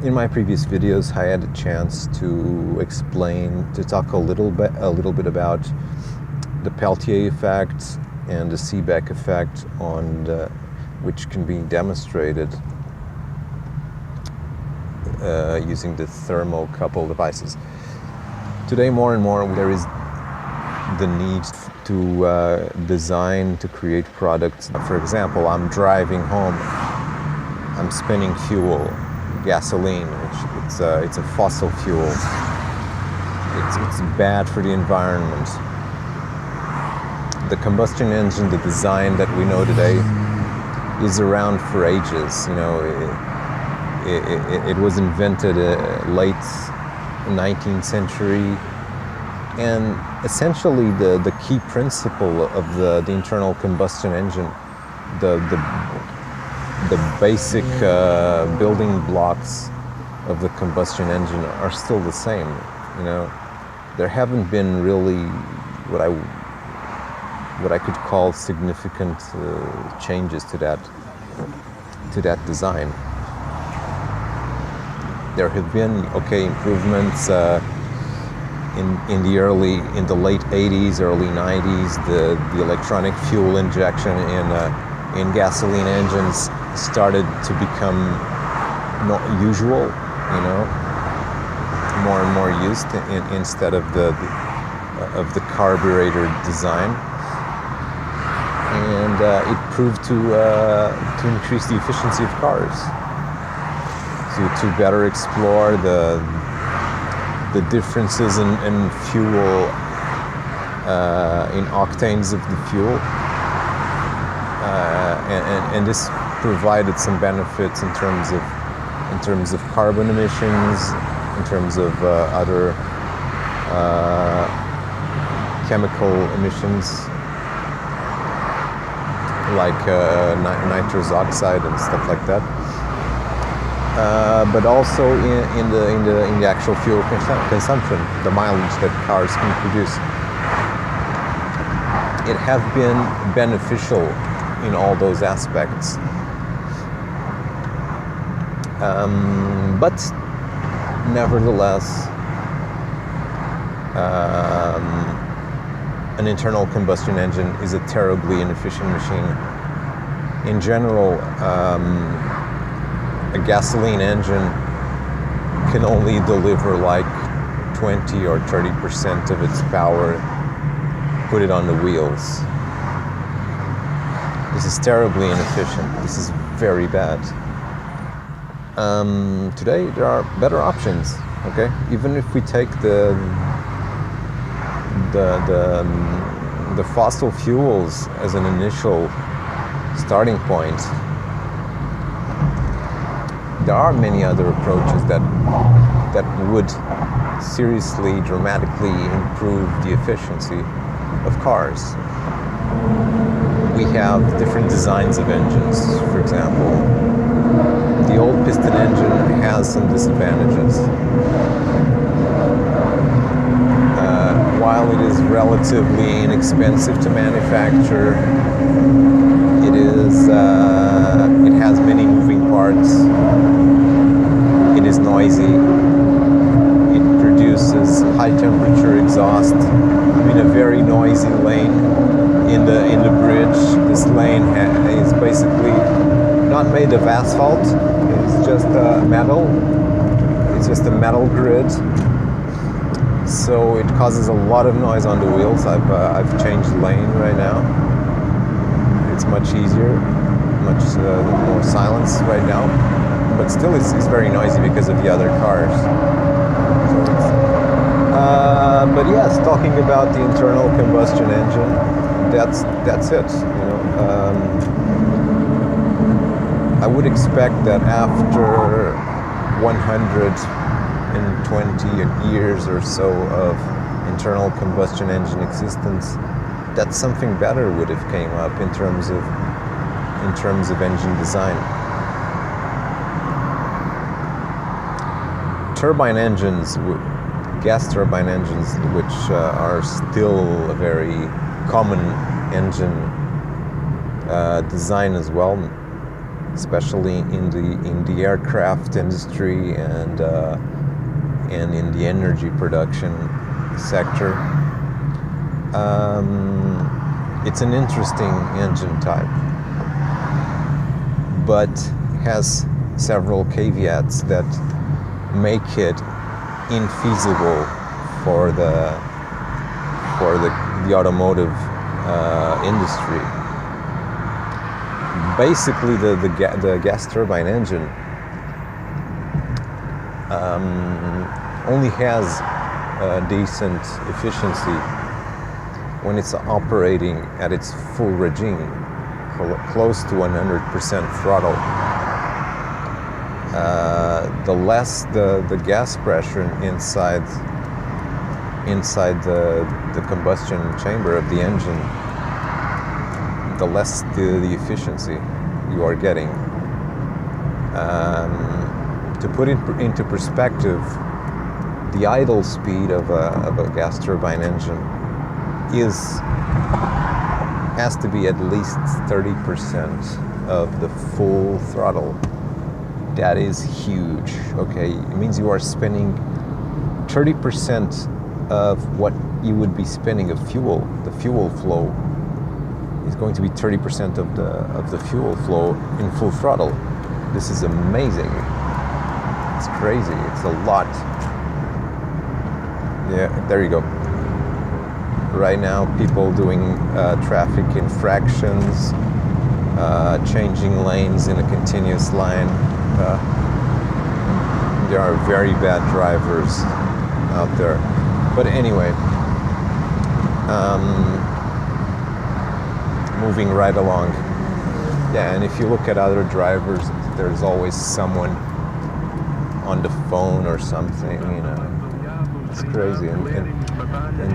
In my previous videos, I had a chance to talk a little bit about the Peltier effect and the Seebeck effect, which can be demonstrated using the thermocouple devices. Today, more and more, there is the need to design, to create products. For example, I'm driving home, I'm spending fuel, gasoline, which it's a fossil fuel. It's bad for the environment. The combustion engine, the design that we know today, is around for ages. You know, it was invented late 19th century, and essentially the key principle of the internal combustion engine, the basic building blocks of the combustion engine are still the same. You know, there haven't been really what I could call significant changes to that design. There have been improvements in the late 80s, early 90s. The electronic fuel injection in gasoline engines started to become not usual, you know, more and more used instead of the carburetor design, and it proved to increase the efficiency of cars, to better explore the differences in fuel, in octanes of the fuel, and this provided some benefits in terms of carbon emissions, in terms of other chemical emissions like nitrous oxide and stuff like that. But also in the actual fuel consumption, the mileage that cars can produce. It has been beneficial in all those aspects. But nevertheless, an internal combustion engine is a terribly inefficient machine. In general, a gasoline engine can only deliver like 20 or 30% of its power, put it on the wheels. This is terribly inefficient. This is very bad. Today there are better options. Okay, even if we take the fossil fuels as an initial starting point, there are many other approaches that would seriously, dramatically improve the efficiency of cars. We have different designs of engines. For example, the old piston engine has some disadvantages. While it is relatively inexpensive to manufacture, it has many moving parts. It is noisy. It produces high temperature exhaust in a very noisy lane in the bridge. This lane is basically not made of asphalt. It's just metal. It's just a metal grid. So it causes a lot of noise on the wheels. I've changed lane right now. It's much easier, much more silence right now. But still, it's very noisy because of the other cars. But yes, talking about the internal combustion engine, that's it. You know, I would expect that after 120 years or so of internal combustion engine existence, that something better would have came up in terms of engine design. Turbine engines, gas turbine engines, which are still a very common engine design as well, especially in the aircraft industry and in the energy production sector. It's an interesting engine type, but has several caveats that make it infeasible for the automotive industry. Basically, the gas turbine engine only has a decent efficiency when it's operating at its full regime, close to 100% throttle. The less the gas pressure inside the combustion chamber of the engine, the less the efficiency you are getting. To put it into perspective, the idle speed of a gas turbine engine has to be at least 30% of the full throttle. That is huge. Okay, it means you are spending 30% of what you would be spending of fuel. The fuel flow is going to be 30% of the fuel flow in full throttle. This is amazing. It's crazy. It's a lot. Yeah, there you go. Right now, people doing traffic infractions, changing lanes in a continuous line. There are very bad drivers out there. But anyway, moving right along. Yeah, and if you look at other drivers, there's always someone on the phone or something, you know. It's crazy, and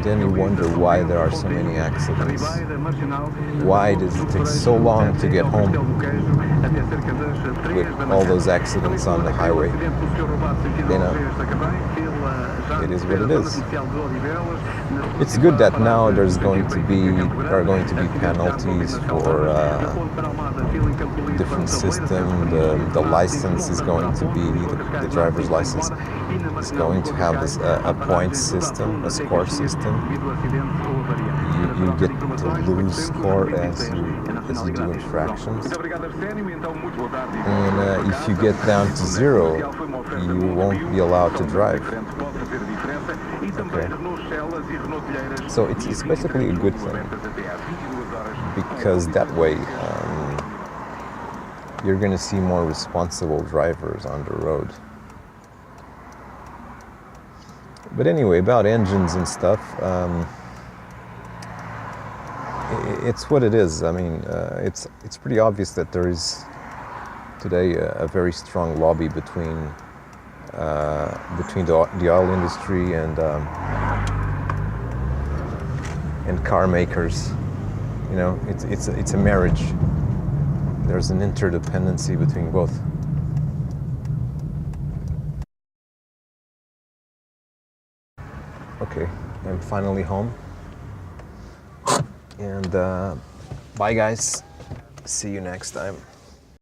then you wonder why there are so many accidents. Why does it take so long to get home with all those accidents on the highway? You know, it is what it is. It's good that now there are going to be penalties for different system. The license is going to be the driver's license is going to have this a point system, a score system. You get to lose score as you do infractions, and if you get down to 0, you won't be allowed to drive. Okay. So it's basically a good thing, because that way you're going to see more responsible drivers on the road. But anyway, about engines and stuff, it's what it is. I mean, it's pretty obvious that there is today a very strong lobby between the oil industry and car makers. You know, it's a marriage. There's an interdependency between both. Okay, I'm finally home. And bye guys. See you next time.